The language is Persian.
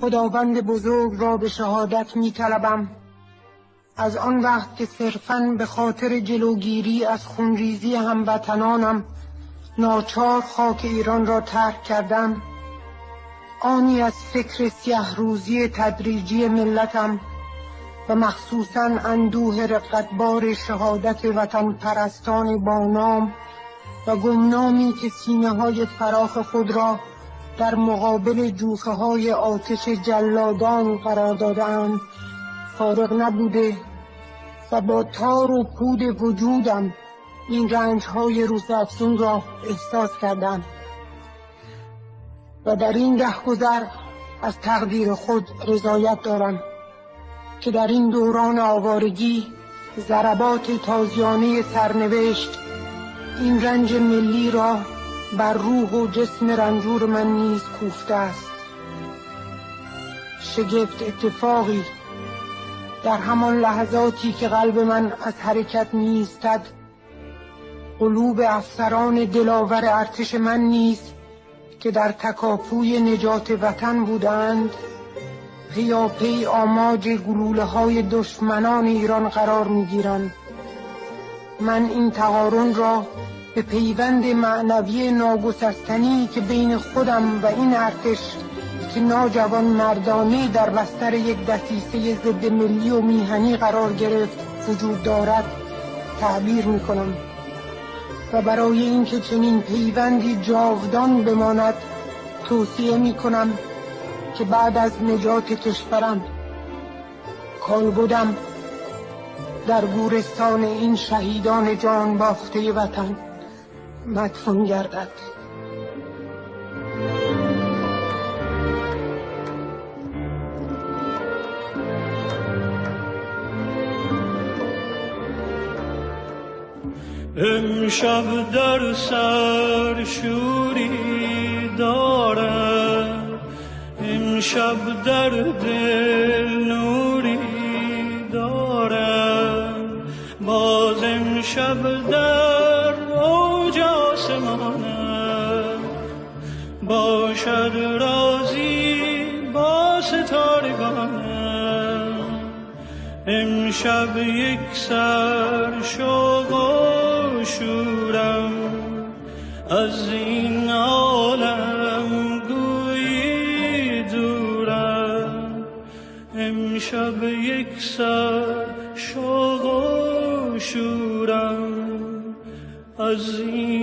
خداوند بزرگ را به شهادت می طلبم از آن وقت که صرفاً به خاطر جلوگیری از خونریزی هموطنانم ناچار خاک ایران را ترک کردم، آنی از فکر سیه روزی تدریجی ملتم و مخصوصاً اندوه رقتبار شهادت وطن پرستان با نام و گمنامی که سینه‌های فراخ خود را در مقابل جوفه‌های آتش جلادان قرار داده‌اند فارغ نبوده و با تار و پود وجودم این رنج‌های روزافزون را احساس کردم و در این رهگذر از تقدیر خود رضایت دارم که در این دوران آوارگی ضربات تازیانه سرنوشت این رنج ملی را بر روح و جسم رنجور من نیز کوفته است. شگفت اتفاقی در همان لحظاتی که قلب من از حرکت می‌ایستد، قلوب افسران دلاور ارتش من نیز که در تکاپوی نجات وطن بودند پیاپی آماج گلوله‌های دشمنان ایران قرار می‌گیرند. من این تقارن را به پیوند معنوی ناگسستنی که بین خودم و این ارتش که ناجوان مردانه در بستر یک دسیسه ضد ملی و میهنی قرار گرفت وجود دارد تعبیر می‌کنم و برای اینکه چنین پیوندی جاودان بماند توصیه می‌کنم که بعد از نجات کشورم کالبدم در گورستان این شهیدان جان باخته وطن مدفون گردد. امشب در سر شوری دارم، امشب در دل نوری دارم، باز امشب در اوج آسمانم باشد رازی با ستارگانم. امشب یک سر شوق و شورم از این عالم گویی دورم. امشب یک سر شوق و شورم از این